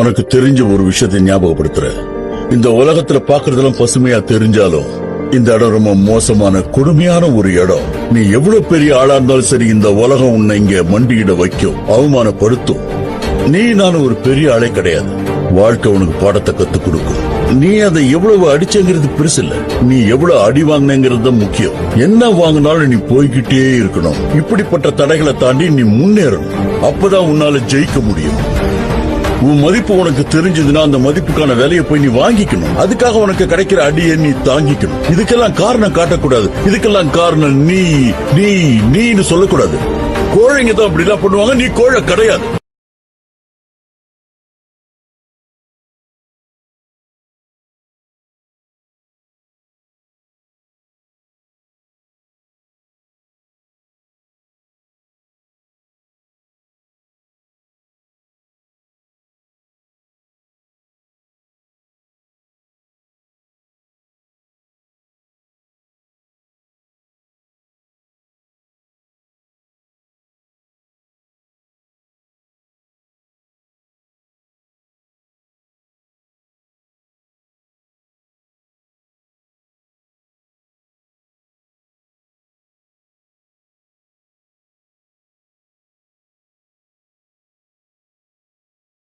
உனக்கு தெரிஞ்ச ஒரு விஷயத்தை ஞாபகப்படுத்துற. இந்த உலகத்துல பாக்குறதெல்லாம் பசுமையா தெரிஞ்சாலும் இந்த இடம் ரொம்ப மோசமான கொடுமையான ஒரு இடம். நீ எவ்வளவு பெரிய ஆளா இருந்தாலும் சரி, இந்த உலகம் உன்னை இங்க மண்டியிட வைக்கும், அவமானப்படுத்தும். நீ நான் ஒரு பெரிய ஆளே கிடையாது. வாழ்க்கை உனக்கு பாடத்தை கத்துக் கொடுக்கும். நீ அதை எவ்வளவு அடிச்சங்கிறது பெருசு இல்ல, நீ எவ்வளவு அடி வாங்கினங்கிறது தான் முக்கியம். என்ன வாங்கினாலும் நீ போய்கிட்டே இருக்கணும். இப்படிப்பட்ட தடைகளை தாண்டி நீ முன்னேறணும். அப்பதான் உன்னால ஜெயிக்க முடியும். உன் மதிப்பு உனக்கு தெரிஞ்சதுன்னா அந்த மதிப்புக்கான வேலையை போய் நீ வாங்கிக்கணும். அதுக்காக உனக்கு கிடைக்கிற அடியை நீ தாங்கிக்கணும். இதுக்கெல்லாம் காரணம் காட்டக்கூடாது. இதுக்கெல்லாம் காரணம் நீன்னு சொல்லக்கூடாது. கோழைங்க தான் அப்படிலாம் பண்ணுவாங்க, நீ கோழை கிடையாது.